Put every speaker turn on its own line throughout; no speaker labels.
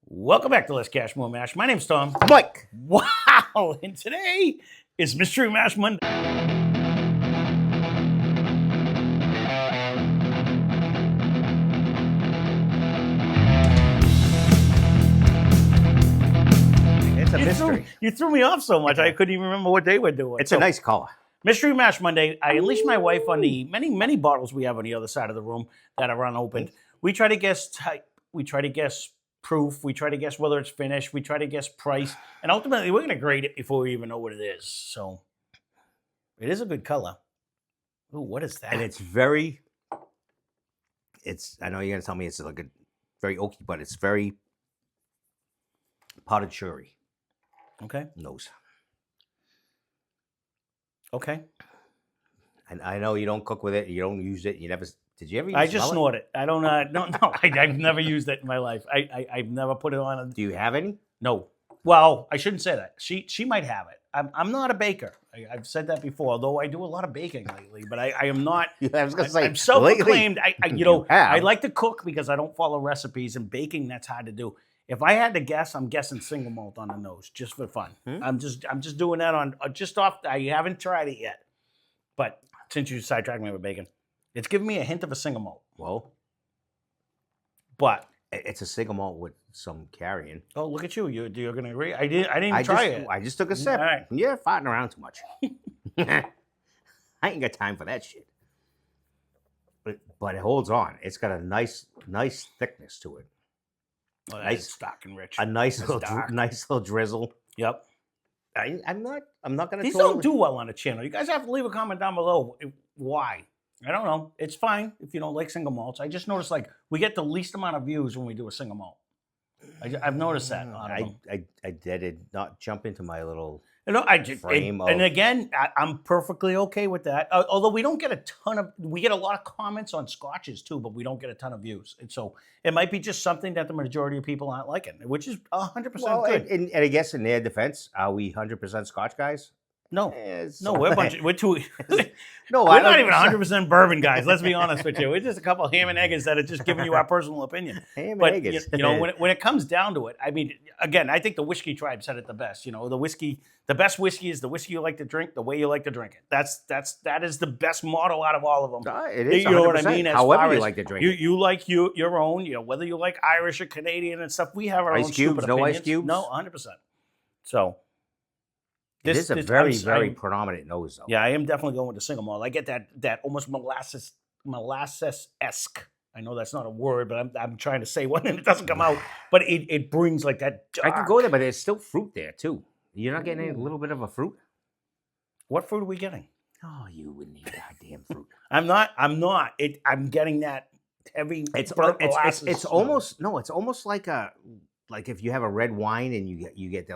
Welcome back to Lesscashmoremash. My name's Tom.
Mike.
Wow! And today is Mystery Mash Monday.
It's a mystery.
You threw me off so much I couldn't even remember what day we're doing.
It's a nice color.
Mystery Mash Monday. I unleashed my wife on the many bottles we have on the other side of the room that are unopened. We try to guess type. We try to guess proof. We try to guess whether it's finished. We try to guess price. And ultimately, we're going to grade it before we even know what it is. So it is a good color. Ooh, what is that?
And it's I know you're going to tell me it's like a very oaky, but it's very potted cherry.
Okay.
Nose.
Okay.
And I know you don't cook with it. You don't use it. You never. Did you ever?
I just snort it. I don't. No. I've never used it in my life. I've never put it on.
Do you have any?
No. Well, I shouldn't say that. She might have it. I'm not a baker. I've said that before. Although I do a lot of baking lately, but I am not.
I was gonna say
I'm self-proclaimed. I like to cook because I don't follow recipes, and baking that's hard to do. If I had to guess, I'm guessing single malt on the nose just for fun. I'm just doing that on just off. I haven't tried it yet, but since you sidetracked me with bacon. It's giving me a hint of a single malt.
Well,
but
it's a single malt with some carrying.
Oh, look at you! You're going to agree? I didn't even try it.
I just took a sip.
All right.
You're farting around too much. I ain't got time for that shit. But it holds on. It's got a nice thickness to it.
Oh, nice, stock and rich.
A nice little drizzle.
Yep.
I'm not going to.
These don't do well on the channel. You guys have to leave a comment down below. Why? I don't know. It's fine if you don't like single malts. I just noticed like we get the least amount of views when we do a single malt. I've noticed that.
I did not jump into my little
frame. And again, I'm perfectly okay with that. Although we don't get we get a lot of comments on scotches too, but we don't get a ton of views. And so it might be just something that the majority of people aren't liking, which is 100% good.
And I guess in their defense, are we 100% Scotch guys?
No, we're we're too.
No,
we're not even 100% bourbon guys. Let's be honest with you. We're just a couple of ham and eggers that are just giving you our personal opinion.
Ham and eggers.
You know, when it comes down to it, I mean, again, I think the whiskey tribe said it the best. You know, the best whiskey is the whiskey you like to drink, the way you like to drink it. That is the best motto out of all of them.
It is.
You know what I mean?
However you like to drink it.
You like your own. You know, whether you like Irish or Canadian and stuff. We have our own
cubes. No
opinions.
ice cubes.
No, 100%. So.
It is a very predominant nose, though.
Yeah, I am definitely going with the single malt. I get that almost molasses-esque. I know that's not a word, but I'm trying to say one and it doesn't come out. But it brings like that dark.
I could go there, but there's still fruit there too. You're not getting a little bit of a fruit?
What fruit are we getting?
Oh, you wouldn't eat goddamn fruit.
I'm not. I'm getting that heavy.
It's almost like if you have a red wine and you get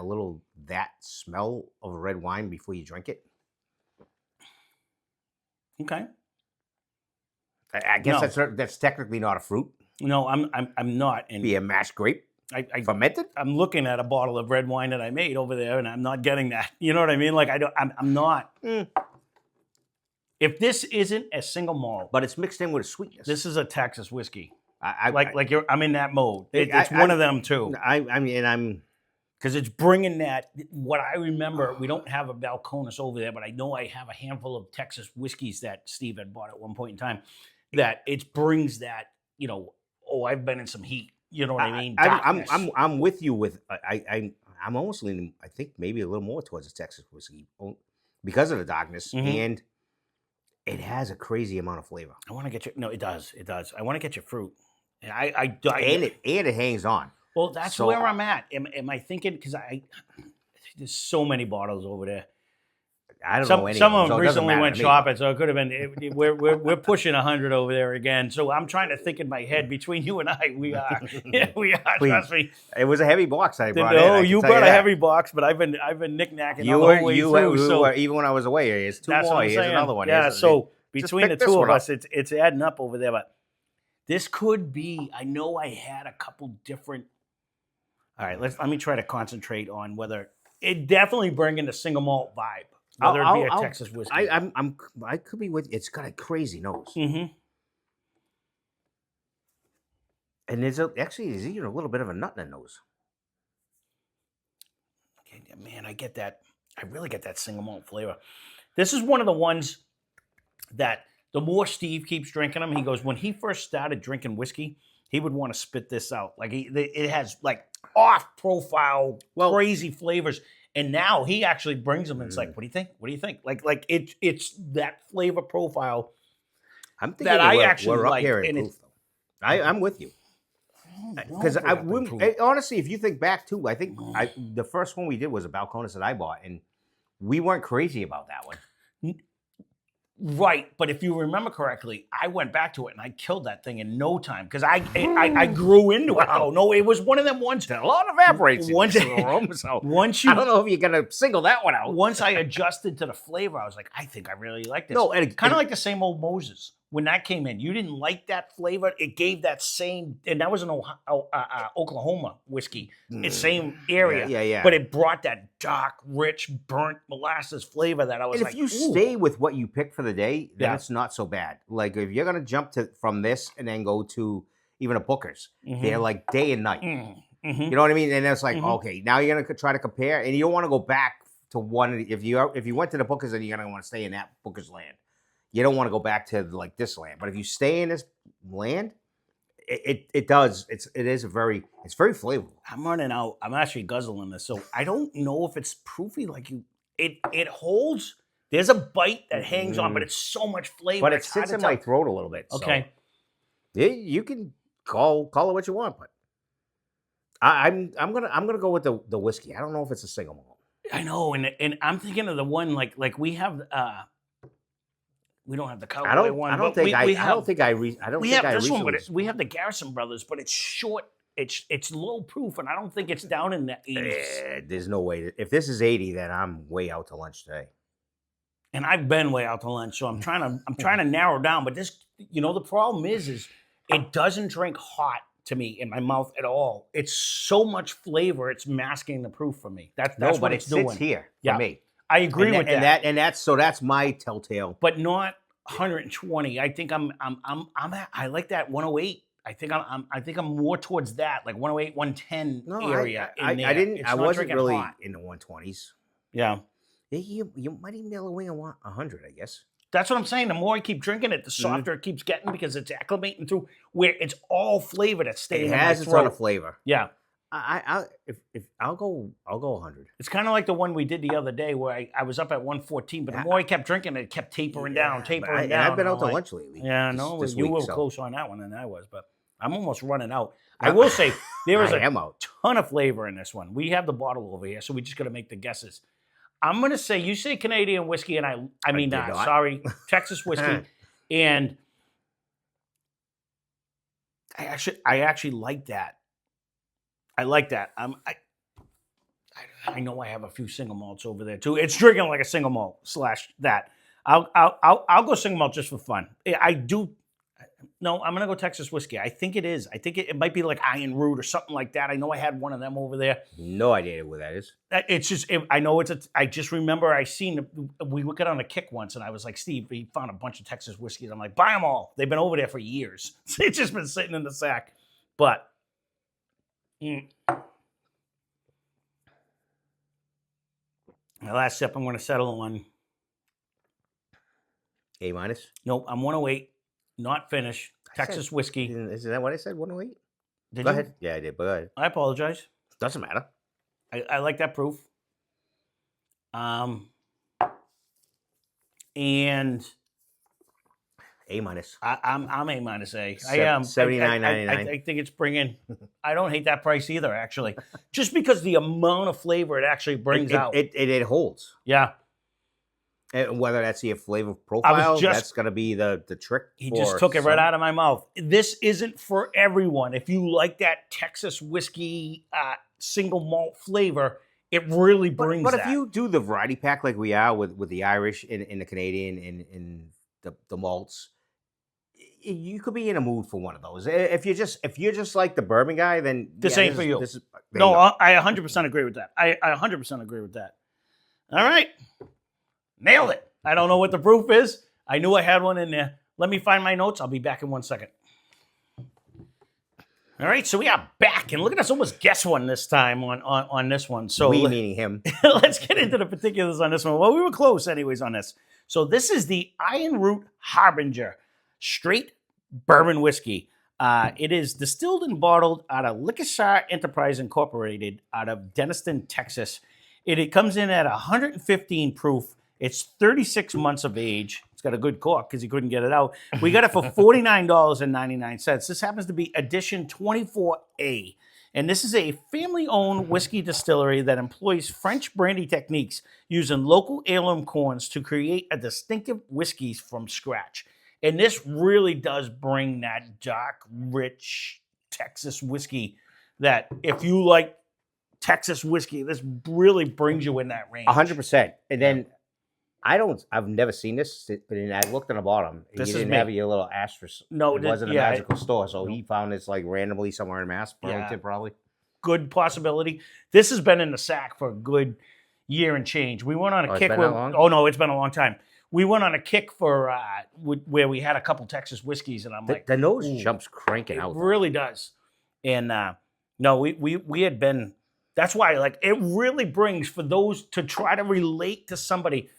that smell of a red wine before you drink it.
Okay.
I guess that's technically not a fruit.
No, I'm not.
Be a mashed grape. Fermented.
I'm looking at a bottle of red wine that I made over there, and I'm not getting that. You know what I mean? Like I'm not. If this isn't a single malt,
but it's mixed in with a sweetness.
This is a Texas whiskey. I'm in that mode. It's one of them too.
I'm
because it's bringing that. What I remember, we don't have a Balcones over there, but I know I have a handful of Texas whiskeys that Steve had bought at one point in time. That it brings that. You know, I've been in some heat. You know what I mean?
I'm with you. I'm almost leaning. I think maybe a little more towards the Texas whiskey because of the darkness and. It has a crazy amount of flavor.
I want to get your. No, it does. It does. I want to get your fruit. And
it hangs on.
Well, that's where I'm at. Am I thinking? Because there's so many bottles over there.
I don't know any.
Some of them recently went shopping, so it could have been. We're pushing 100 over there again. So I'm trying to think in my head. Between you and I, we are. We are. Trust me.
It was a heavy box I brought in.
No, you brought a heavy box, but I've been knickknacking all the way through.
Even when I was away, here's two more. Here's another one.
Yeah. So between the two of us, it's adding up over there. But this could be. I know I had a couple different. All right. Let me try to concentrate on whether it definitely bringing the single malt vibe. Whether it be a Texas whiskey.
I could be with. It's got a crazy nose.
Mm-hmm.
And there's even a little bit of a nut in the nose.
man, I get that. I really get that single malt flavor. This is one of the ones that the more Steve keeps drinking them, he goes, when he first started drinking whiskey, he would want to spit this out. Like it has like off-profile, crazy flavors. And now he actually brings them and it's like, what do you think? What do you think? Like it's that flavor profile
I'm thinking
that I actually
we're up
like.
here in proof, though. I'm with you. Because honestly, if you think back too, I think the first one we did was a Balcones that I bought, and we weren't crazy about that one.
Right, but if you remember correctly, I went back to it and I killed that thing in no time because I grew into it. Oh no, it was one of them ones.
A lot of evaporates
Once,
in the room, so
once you,
I don't know if you're gonna single that one out.
Once I adjusted to the flavor, I was like, I think I really like this.
No, and
kind of like the same old Moses when that came in. You didn't like that flavor. It gave that same, and that was an Oklahoma whiskey, the same area.
Yeah.
But it brought that dark, rich, burnt molasses flavor that I was
and
like,
if you stay with what you pick for the day, then it's not so bad. Like if you're gonna jump from this and then go to even a Booker's, they're like day and night. You know what I mean? And it's like, okay, now you're gonna try to compare, and you don't want to go back to one. If you went to the Booker's, then you're gonna want to stay in that Booker's land. You don't want to go back to like this land. But if you stay in this land, it is very flavorful.
I'm running out. I'm actually guzzling this, so I don't know if it's proofy. Like it holds. There's a bite that hangs on, but it's so much flavor.
But it sits in my throat a little bit.
Okay,
so you can call it what you want, but I'm gonna go with the whiskey. I don't know if it's a single malt.
I know, and I'm thinking of the one like we have. We don't have the cowboy one.
I don't think I have
this one, but we have the Garrison Brothers, but it's short. It's low proof, and I don't think it's down in the 80s.
There's no way. If this is 80, then I'm way out to lunch today.
And I've been way out to lunch, so I'm trying to narrow down. But this, the problem is it doesn't drink hot to me in my mouth at all. It's so much flavor, it's masking the proof for me. That's what it's doing.
Sits here for me.
I agree with that.
And that's my telltale.
But not 120. I think I like that 108. I think I'm more towards that, like 108, 110 area.
I wasn't really in the 120s.
Yeah.
You might even be able to wing 100, I guess.
That's what I'm saying. The more I keep drinking it, the softer it keeps getting because it's acclimating through where it's all flavor that's staying in my throat. It has its own
flavor.
Yeah.
I'll go 100.
It's kind of like the one we did the other day where I was up at 114, but the more I kept drinking, it kept tapering down.
And I've been out to lunch lately.
Yeah, no, you were closer on that one than I was, but I'm almost running out. I will say there is a ton of flavor in this one. We have the bottle over here, so we just got to make the guesses. I'm going to say, you say Canadian whiskey, and I mean, sorry, Texas whiskey, and I actually like that. I like that. I know I have a few single malts over there too. It's drinking like a single malt / that. I'll go single malt just for fun. I do. No, I'm gonna go Texas whiskey. I think it is. I think it might be like Ironroot or something like that. I know I had one of them over there.
No idea what that is.
It's just. I know it's a. I just remember we got on a kick once, and I was like, Steve, he found a bunch of Texas whiskeys. I'm like, buy them all. They've been over there for years. It's just been sitting in the sack, but. My last sip, I'm going to settle on
A minus.
Nope, I'm 108, not finished. Texas whiskey.
Is that what I said? 108.
Did
go
you?
ahead. Yeah, I did. But go ahead.
I apologize.
Doesn't matter.
I like that proof. And
A minus.
I'm A minus A. I am
79.99.
I think it's bringing. I don't hate that price either, actually. Just because the amount of flavor it actually brings out.
It holds.
Yeah.
And whether that's your flavor profile, that's going to be the trick.
He just took it right out of my mouth. This isn't for everyone. If you like that Texas whiskey single malt flavor, it really brings
But if you do the variety pack like we are with the Irish and the Canadian and the malts, you could be in a mood for one of those. If you're just like the bourbon guy, then
this ain't for you. No, I 100% agree with that. I 100% agree with that. All right. Nailed it. I don't know what the proof is. I knew I had one in there. Let me find my notes. I'll be back in 1 second. All right, so we are back, and look at us almost guess one this time on this one. So
We meaning him.
let's get into the particulars on this one. Well, we were close anyways on this. So this is the Ironroot Harbinger straight bourbon whiskey. It is distilled and bottled out of Lesscashmoremash Enterprise Incorporated out of Denison, Texas. It comes in at 115 proof. It's 36 months of age. It's got a good cork because he couldn't get it out. We got it for $49.99. This happens to be edition 24A. And this is a family-owned whiskey distillery that employs French brandy techniques using local heirloom corns to create a distinctive whiskeys from scratch. And this really does bring that dark, rich Texas whiskey that if you like Texas whiskey, this really brings you in that range.
100%. And then I've never seen this, but I looked on the bottom.
This
you
is
didn't
me.
have your little asterisk.
No,
it wasn't a
yeah,
magical store, so he found this like randomly somewhere in Mass, Burlington probably.
Good possibility. This has been in the sack for a good year and change. We went on a kick.
It's been that long?
Oh no, it's been a long time. We went on a kick for where we had a couple Texas whiskeys, and I'm like,
the nose jumps cranking out.
It really does. And no, we had been. That's why, like, it really brings for those to try to relate to somebody.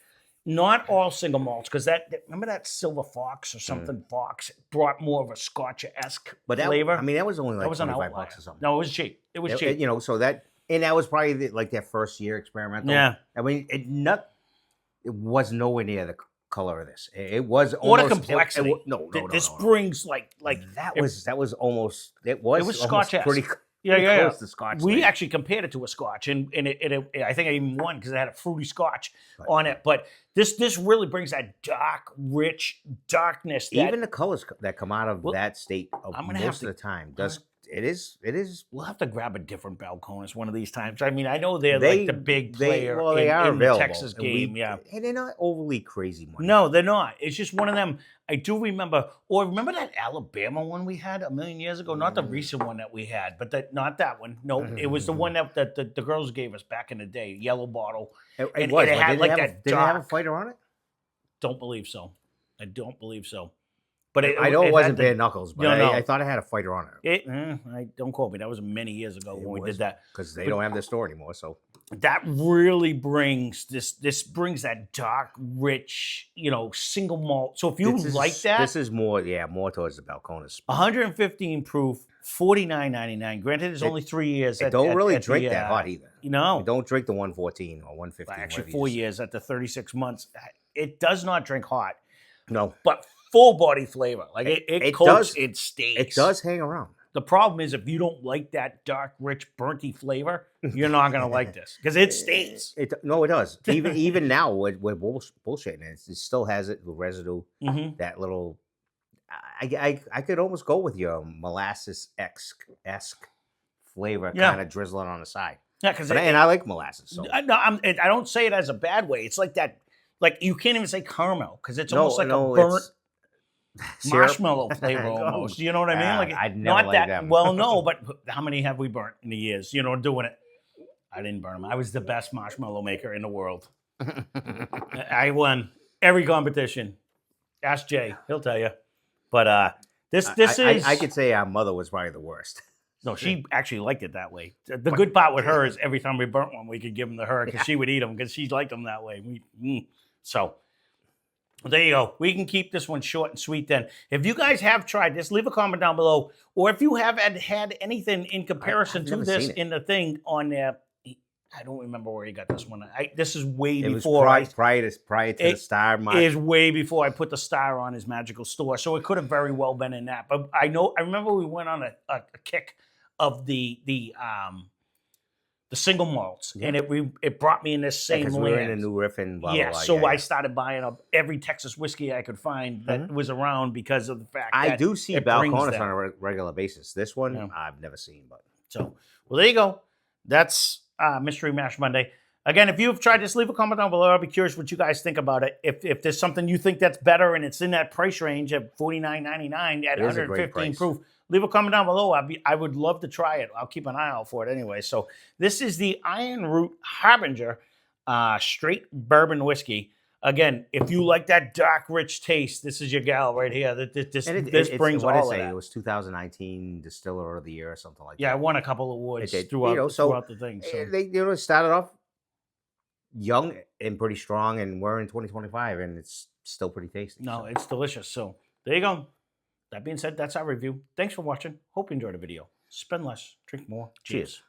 Not all single malts, because remember that Silver Fox or something Fox brought more of a Scotch-esque flavor.
I mean, that was only like
that was an
$25
outlier.
or something.
No, it was cheap. It was cheap.
You know, so that was probably like their first year experimental.
Yeah.
I mean, it was nowhere near the color of this. It was
Or the
almost
complexity.
No.
This brings like
that was almost it was almost
Scotch-esque.
pretty close to Scotch.
We actually compared it to a Scotch, and I think I even won because it had a fruity Scotch on it. But this really brings that dark, rich darkness.
Even the colors that come out of that state most of the time it is.
We'll have to grab a different Balcones one of these times. I mean, I know they're like the big player
they are
in the Texas game,
and they're not overly crazy money.
No, they're not. It's just one of them. I do remember, remember that Alabama one we had a million years ago? Not the recent one that we had, but not that one. No, it was the one that the girls gave us back in the day, yellow bottle.
It was.
It had like that.
Did it have a fighter on it?
Don't believe so. I don't believe so. But
I know it wasn't bare knuckles, but
no.
I thought it had a fighter on it.
I don't quote me. That was many years ago when we did that.
Because they don't have their store anymore. So
that really brings this brings that dark, rich, single malt. So if you like that,
this is more towards the Balcones.
115 proof, $49.99. Granted, it's only 3 years.
Don't really drink that hot either.
Don't
drink the 114 or 115.
Actually, 4 years at the 36 months. It does not drink hot.
No,
but full body flavor. Like it coats, it stays.
It does hang around.
The problem is if you don't like that dark, rich, burnty flavor, you're not gonna like this because it stays.
It does. Even now, we're bullshitting it. It still has the residue. That little. I could almost go with your molasses esque flavor, kind of drizzling on the side.
Yeah,
and I like molasses. So.
I don't say it as a bad way. It's like that. Like you can't even say caramel because it's almost like a burnt marshmallow flavor almost. You know what I mean? Like
I'd never like them.
Well, no, but how many have we burnt in the years? Doing it. I didn't burn them. I was the best marshmallow maker in the world. I won every competition. Ask Jay; he'll tell you. But this is.
I could say our mother was probably the worst.
No, she actually liked it that way. The good part with her is every time we burnt one, we could give them to her because she would eat them because she liked them that way. So there you go. We can keep this one short and sweet then. If you guys have tried this, leave a comment down below. Or if you have had anything in comparison to this in the thing on there, I don't remember where you got this one. This is way before.
Prior to the star.
It is way before I put the star on his magical store. So it could have very well been in that. But I remember we went on a kick of the single malts, and it brought me in this same land.
We were in a new riff and blah, blah, blah.
So I started buying up every Texas whiskey I could find that was around because of the fact that
I do see Balcones on a regular basis. This one I've never seen, but
well, there you go. That's Mystery Mash Monday. Again, if you've tried this, leave a comment down below. I'll be curious what you guys think about it. If there's something you think that's better and it's in that price range of $49.99 at 115 proof, leave a comment down below. I would love to try it. I'll keep an eye out for it anyway. So this is the Ironroot Harbinger straight bourbon whiskey. Again, if you like that dark, rich taste, this is your gal right here. This brings
what
all
did
of
it say?
that.
It was 2019 Distiller of the Year or something like
Yeah, I
that.
won a couple awards
It did.
throughout the thing. So
they started off young and pretty strong, and we're in 2025, and it's still pretty tasty.
no, it's delicious. So there you go. That being said, that's our review. Thanks for watching. Hope you enjoyed the video. Spend less, drink more. Cheers.